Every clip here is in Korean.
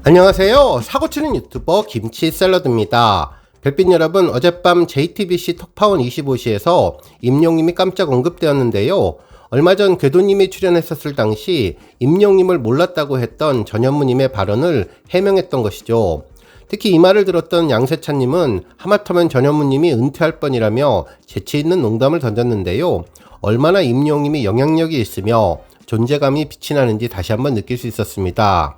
안녕하세요. 사고치는 유튜버 김치샐러드입니다. 별빛 여러분, 어젯밤 JTBC 톡파원 25시에서 임영님이 깜짝 언급되었는데요. 얼마 전 궤도님이 출연했었을 당시 임영님을 몰랐다고 했던 전현무님의 발언을 해명했던 것이죠. 특히 이 말을 들었던 양세찬님은 하마터면 전현무님이 은퇴할 뻔이라며 재치있는 농담을 던졌는데요. 얼마나 임영님이 영향력이 있으며 존재감이 빛이 나는지 다시 한번 느낄 수 있었습니다.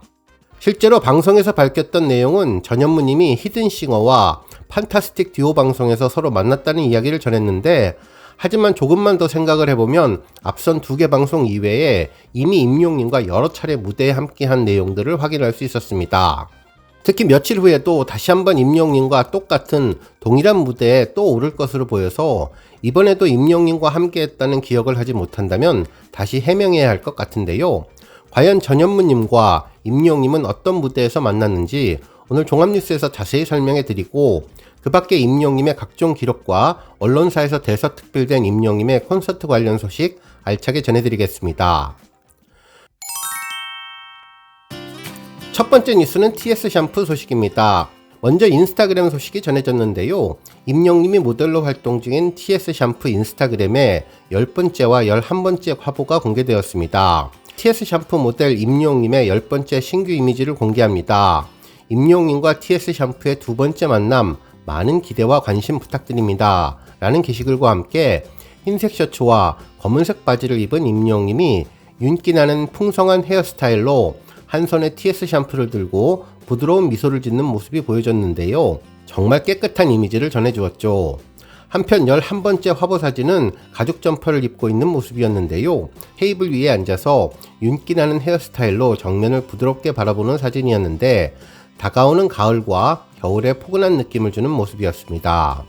실제로 방송에서 밝혔던 내용은 전현무님이 히든싱어와 판타스틱 듀오 방송에서 서로 만났다는 이야기를 전했는데, 하지만 조금만 더 생각을 해보면 앞선 2개 방송 이외에 이미 임용님과 여러 차례 무대에 함께한 내용들을 확인할 수 있었습니다. 특히 며칠 후에도 다시 한번 임용님과 똑같은 동일한 무대에 또 오를 것으로 보여서 이번에도 임용님과 함께했다는 기억을 하지 못한다면 다시 해명해야 할 것 같은데요. 과연 전현무님과 임영님은 어떤 무대에서 만났는지 오늘 종합뉴스에서 자세히 설명해 드리고, 그 밖에 임영님의 각종 기록과 언론사에서 대서특필된 임영님의 콘서트 관련 소식 알차게 전해드리겠습니다. 첫 번째 뉴스는 TS 샴푸 소식입니다. 먼저 인스타그램 소식이 전해졌는데요. 임영님이 모델로 활동 중인 TS 샴푸 인스타그램에 10번째와 11번째 화보가 공개되었습니다. TS 샴푸 모델 임용님의 10번째 신규 이미지를 공개합니다. 임용님과 TS 샴푸의 2번째 만남, 많은 기대와 관심 부탁드립니다. 라는 게시글과 함께 흰색 셔츠와 검은색 바지를 입은 임용님이 윤기나는 풍성한 헤어스타일로 한 손에 TS 샴푸를 들고 부드러운 미소를 짓는 모습이 보여졌는데요. 정말 깨끗한 이미지를 전해주었죠. 한편 11번째 화보 사진은 가죽 점퍼를 입고 있는 모습이었는데요. 테이블 위에 앉아서 윤기나는 헤어스타일로 정면을 부드럽게 바라보는 사진이었는데, 다가오는 가을과 겨울의 포근한 느낌을 주는 모습이었습니다.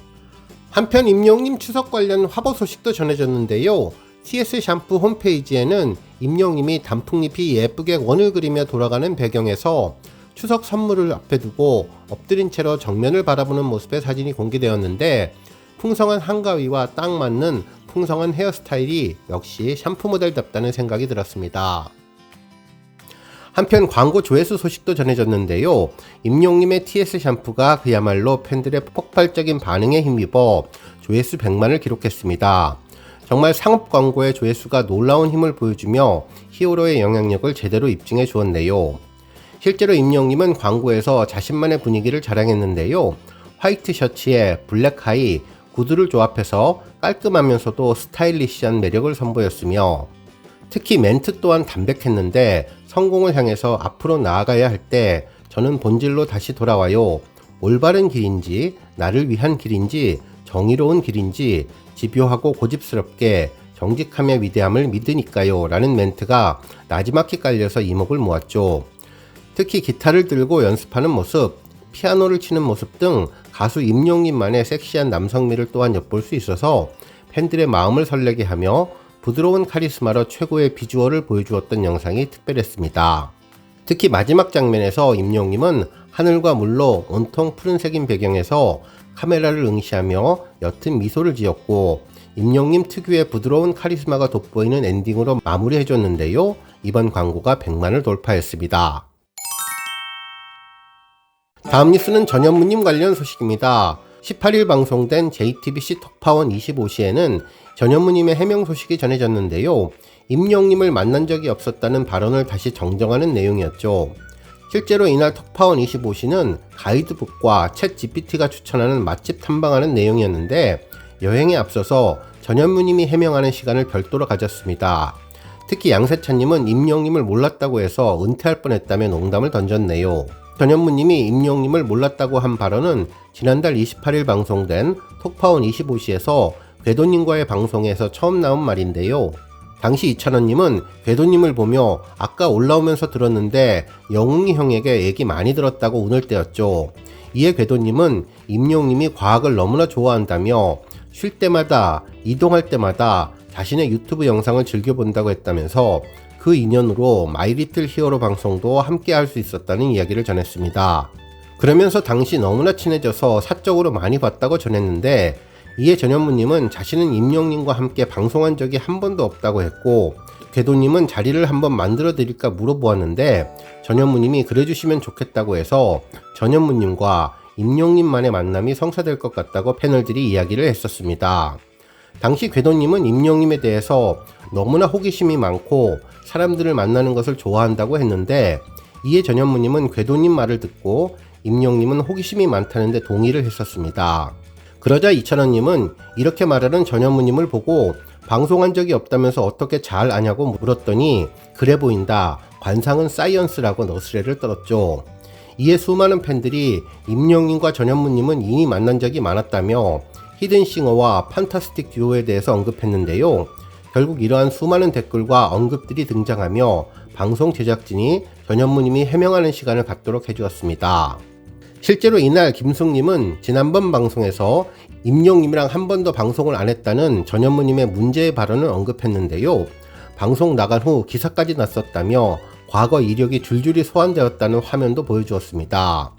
한편 임영님 추석 관련 화보 소식도 전해졌는데요. TS 샴푸 홈페이지에는 임영님이 단풍잎이 예쁘게 원을 그리며 돌아가는 배경에서 추석 선물을 앞에 두고 엎드린 채로 정면을 바라보는 모습의 사진이 공개되었는데, 풍성한 한가위와 딱 맞는 풍성한 헤어스타일이 역시 샴푸 모델답다는 생각이 들었습니다. 한편 광고 조회수 소식도 전해졌는데요. 임용님의 TS 샴푸가 그야말로 팬들의 폭발적인 반응에 힘입어 조회수 100만을 기록했습니다. 정말 상업 광고의 조회수가 놀라운 힘을 보여주며 히어로의 영향력을 제대로 입증해 주었네요. 실제로 임용님은 광고에서 자신만의 분위기를 자랑했는데요. 화이트 셔츠에 블랙 하이, 구두를 조합해서 깔끔하면서도 스타일리시한 매력을 선보였으며, 특히 멘트 또한 담백했는데 성공을 향해서 앞으로 나아가야 할 때 저는 본질로 다시 돌아와요. 올바른 길인지, 나를 위한 길인지, 정의로운 길인지 집요하고 고집스럽게 정직함의 위대함을 믿으니까요. 라는 멘트가 나지막히 깔려서 이목을 모았죠. 특히 기타를 들고 연습하는 모습, 피아노를 치는 모습 등 가수 임용님만의 섹시한 남성미를 또한 엿볼 수 있어서 팬들의 마음을 설레게 하며 부드러운 카리스마로 최고의 비주얼을 보여주었던 영상이 특별했습니다. 특히 마지막 장면에서 임용님은 하늘과 물로 온통 푸른색인 배경에서 카메라를 응시하며 옅은 미소를 지었고, 임용님 특유의 부드러운 카리스마가 돋보이는 엔딩으로 마무리해줬는데요. 이번 광고가 100만을 돌파했습니다. 다음 뉴스는 전현무님 관련 소식입니다. 18일 방송된 JTBC 톡파원 25시에는 전현무님의 해명 소식이 전해졌는데요. 임영님을 만난 적이 없었다는 발언을 다시 정정하는 내용이었죠. 실제로 이날 톡파원 25시는 가이드북과 챗 GPT가 추천하는 맛집 탐방하는 내용이었는데, 여행에 앞서서 전현무님이 해명하는 시간을 별도로 가졌습니다. 특히 양세찬님은 임영님을 몰랐다고 해서 은퇴할 뻔했다며 농담을 던졌네요. 전현무님이 임영님을 몰랐다고 한 발언은 지난달 28일 방송된 톡파원 25시에서 궤도님과의 방송에서 처음 나온 말인데요. 당시 이찬원님은 궤도님을 보며 아까 올라오면서 들었는데 영웅이 형에게 얘기 많이 들었다고 운을 떼었죠. 이에 궤도님은 임영님이 과학을 너무나 좋아한다며 쉴 때마다, 이동할 때마다 자신의 유튜브 영상을 즐겨본다고 했다면서 그 인연으로 마이리틀 히어로 방송도 함께 할 수 있었다는 이야기를 전했습니다. 그러면서 당시 너무나 친해져서 사적으로 많이 봤다고 전했는데, 이에 전현무님은 자신은 임영님과 함께 방송한 적이 한 번도 없다고 했고, 궤도님은 자리를 한번 만들어 드릴까 물어보았는데 전현무님이 그래주시면 좋겠다고 해서 전현무님과 임영님만의 만남이 성사될 것 같다고 패널들이 이야기를 했었습니다. 당시 궤도님은 임영님에 대해서 너무나 호기심이 많고 사람들을 만나는 것을 좋아한다고 했는데, 이에 전현무님은 궤도님 말을 듣고 임영님은 호기심이 많다는데 동의를 했었습니다. 그러자 이찬원님은 이렇게 말하는 전현무님을 보고 방송한 적이 없다면서 어떻게 잘 아냐고 물었더니 그래 보인다, 관상은 사이언스라고 너스레를 떨었죠. 이에 수많은 팬들이 임영님과 전현무님은 이미 만난 적이 많았다며 히든싱어와 판타스틱 듀오에 대해서 언급했는데요. 결국 이러한 수많은 댓글과 언급들이 등장하며 방송 제작진이 전현무님이 해명하는 시간을 갖도록 해주었습니다. 실제로 이날 김숙님은 지난번 방송에서 임영님이랑 한 번도 방송을 안 했다는 전현무님의 문제의 발언을 언급했는데요. 방송 나간 후 기사까지 났었다며 과거 이력이 줄줄이 소환되었다는 화면도 보여주었습니다.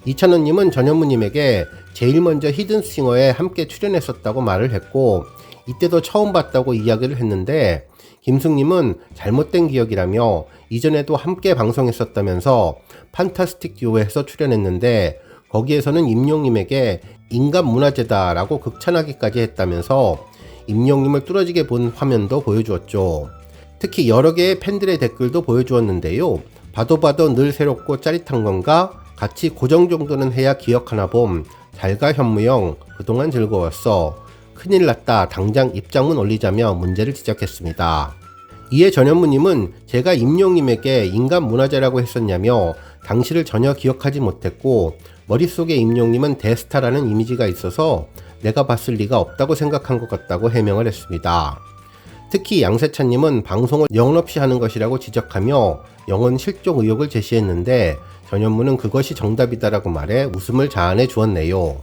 이찬원님은 전현무님에게 제일 먼저 히든싱어에 함께 출연했었다고 말을 했고, 이때도 처음 봤다고 이야기를 했는데, 김숙님은 잘못된 기억이라며 이전에도 함께 방송했었다면서 판타스틱 듀오에서 출연했는데 거기에서는 임영님에게 인간 문화재다라고 극찬하기까지 했다면서 임영님을 뚫어지게 본 화면도 보여주었죠. 특히 여러 개의 팬들의 댓글도 보여주었는데요. 봐도 늘 새롭고 짜릿한 건가? 같이 고정 정도는 해야 기억하나 봄. 잘가 현무형, 그동안 즐거웠어. 큰일 났다, 당장 입장문 올리자며 문제를 지적했습니다. 이에 전현무님은 제가 임영님에게 인간 문화재라고 했었냐며 당시를 전혀 기억하지 못했고, 머릿속에 임영님은 대스타라는 이미지가 있어서 내가 봤을 리가 없다고 생각한 것 같다고 해명을 했습니다. 특히 양세찬님은 방송을 영혼 없이 하는 것이라고 지적하며 영혼 실종 의혹을 제시했는데, 전현무는 그것이 정답이다라고 말해 웃음을 자아내 주었네요.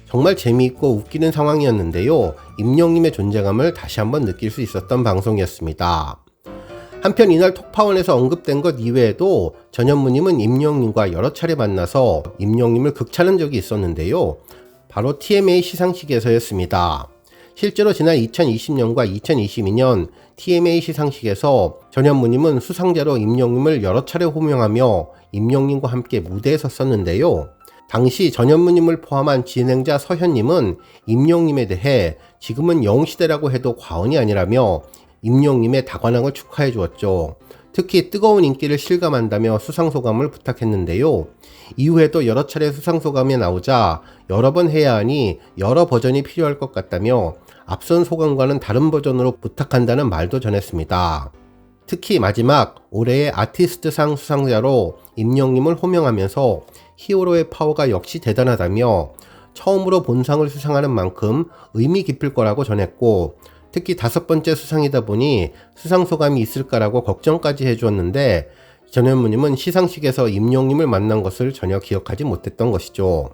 정말 재미있고 웃기는 상황이었는데요. 임영님의 존재감을 다시 한번 느낄 수 있었던 방송이었습니다. 한편 이날 톡파원에서 언급된 것 이외에도 전현무님은 임영님과 여러 차례 만나서 임영님을 극찬한 적이 있었는데요. 바로 TMA 시상식에서였습니다. 실제로 지난 2020년과 2022년 TMA 시상식에서 전현무님은 수상자로 임영님을 여러 차례 호명하며 임영님과 함께 무대에 섰었는데요. 당시 전현무님을 포함한 진행자 서현님은 임영님에 대해 지금은 영웅시대라고 해도 과언이 아니라며 임영님의 다관왕을 축하해 주었죠. 특히 뜨거운 인기를 실감한다며 수상소감을 부탁했는데요. 이후에도 여러 차례 수상소감이 나오자 여러 번 해야 하니 여러 버전이 필요할 것 같다며 앞선 소감과는 다른 버전으로 부탁한다는 말도 전했습니다. 특히 마지막 올해의 아티스트상 수상자로 임영님을 호명하면서 히어로의 파워가 역시 대단하다며 처음으로 본상을 수상하는 만큼 의미 깊을 거라고 전했고, 특히 5번째 수상이다 보니 수상소감이 있을까라고 걱정까지 해주었는데, 전현무님은 시상식에서 임영님을 만난 것을 전혀 기억하지 못했던 것이죠.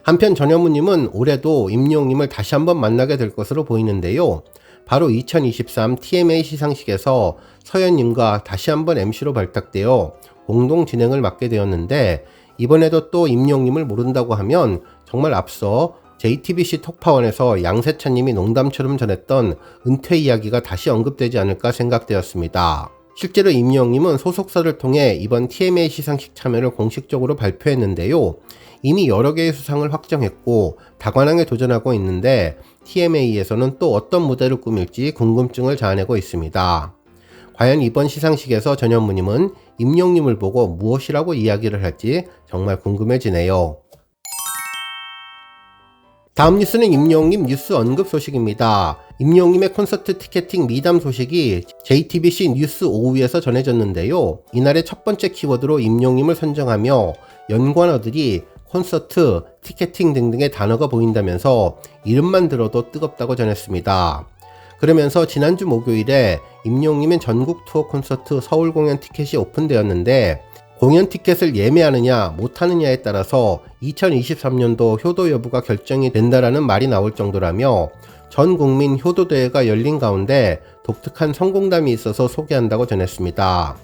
한편 전현무님은 올해도 임영님을 다시 한번 만나게 될 것으로 보이는데요. 바로 2023 TMA 시상식에서 서현님과 다시 한번 MC로 발탁되어 공동 진행을 맡게 되었는데, 이번에도 또 임영님을 모른다고 하면 정말 앞서 JTBC 톡파원에서 양세찬님이 농담처럼 전했던 은퇴 이야기가 다시 언급되지 않을까 생각되었습니다. 실제로 임영님은 소속사를 통해 이번 TMA 시상식 참여를 공식적으로 발표했는데요. 이미 여러 개의 수상을 확정했고 다관왕에 도전하고 있는데 TMA에서는 또 어떤 무대를 꾸밀지 궁금증을 자아내고 있습니다. 과연 이번 시상식에서 전현무님은 임영님을 보고 무엇이라고 이야기를 할지 정말 궁금해지네요. 다음 뉴스는 임영님 뉴스 언급 소식입니다. 임영님의 콘서트 티켓팅 미담 소식이 JTBC 뉴스 오후에서 전해졌는데요. 이날의 첫 번째 키워드로 임영님을 선정하며 연관어들이 콘서트, 티켓팅 등등의 단어가 보인다면서 이름만 들어도 뜨겁다고 전했습니다. 그러면서 지난주 목요일에 임영님의 전국 투어 콘서트 서울 공연 티켓이 오픈되었는데 공연 티켓을 예매하느냐 못하느냐에 따라서 2023년도 효도 여부가 결정이 된다라는 말이 나올 정도라며 전 국민 효도대회가 열린 가운데 독특한 성공담이 있어서 소개한다고 전했습니다.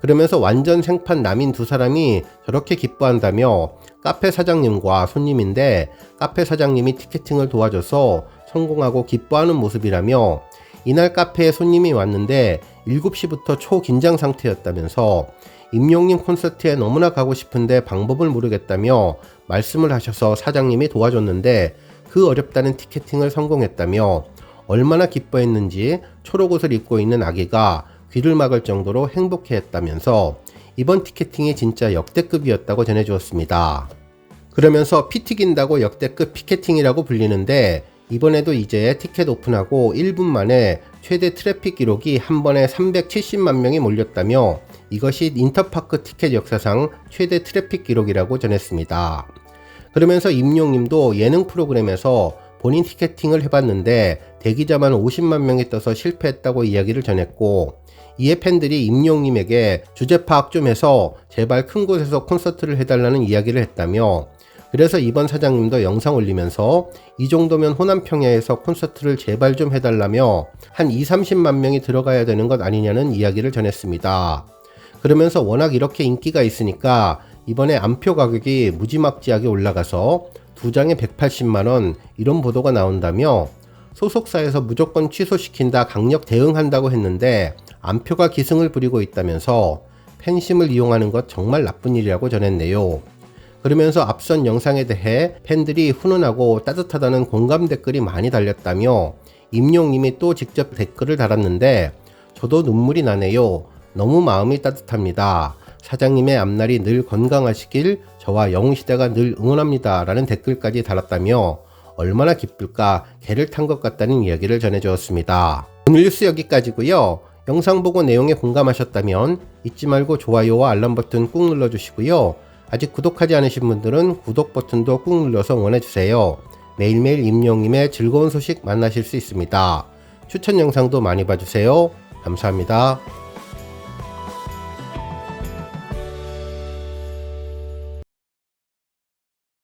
그러면서 완전 생판 남인 두 사람이 저렇게 기뻐한다며 카페 사장님과 손님인데 카페 사장님이 티켓팅을 도와줘서 성공하고 기뻐하는 모습이라며 이날 카페에 손님이 왔는데 7시부터 초긴장 상태였다면서 임용님 콘서트에 너무나 가고 싶은데 방법을 모르겠다며 말씀을 하셔서 사장님이 도와줬는데 그 어렵다는 티켓팅을 성공했다며 얼마나 기뻐했는지 초록옷을 입고 있는 아기가 귀를 막을 정도로 행복해했다면서 이번 티켓팅이 진짜 역대급이었다고 전해주었습니다. 그러면서 피 튀긴다고 역대급 피켓팅이라고 불리는데 이번에도 이제 티켓 오픈하고 1분 만에 최대 트래픽 기록이 한 번에 370만 명이 몰렸다며 이것이 인터파크 티켓 역사상 최대 트래픽 기록이라고 전했습니다. 그러면서 임용님도 예능 프로그램에서 본인 티켓팅을 해봤는데 대기자만 50만 명이 떠서 실패했다고 이야기를 전했고 이에 팬들이 임용님에게 주제 파악 좀 해서 제발 큰 곳에서 콘서트를 해달라는 이야기를 했다며 그래서 이번 사장님도 영상 올리면서 이 정도면 호남평야에서 콘서트를 제발 좀 해달라며 한 2-30만 명이 들어가야 되는 것 아니냐는 이야기를 전했습니다. 그러면서 워낙 이렇게 인기가 있으니까 이번에 안표 가격이 무지막지하게 올라가서 2장에 180만원 이런 보도가 나온다며 소속사에서 무조건 취소시킨다 강력 대응한다고 했는데 안표가 기승을 부리고 있다면서 팬심을 이용하는 것 정말 나쁜 일이라고 전했네요. 그러면서 앞선 영상에 대해 팬들이 훈훈하고 따뜻하다는 공감 댓글이 많이 달렸다며 임용님이 또 직접 댓글을 달았는데 저도 눈물이 나네요. 너무 마음이 따뜻합니다. 사장님의 앞날이 늘 건강하시길 저와 영웅시대가 늘 응원합니다. 라는 댓글까지 달았다며 얼마나 기쁠까 개를 탄 것 같다는 이야기를 전해주었습니다. 오늘 뉴스 여기까지고요. 영상 보고 내용에 공감하셨다면 잊지 말고 좋아요와 알람 버튼 꾹 눌러주시고요. 아직 구독하지 않으신 분들은 구독 버튼도 꾹 눌러서 응원해주세요. 매일매일 임영님의 즐거운 소식 만나실 수 있습니다. 추천 영상도 많이 봐주세요. 감사합니다.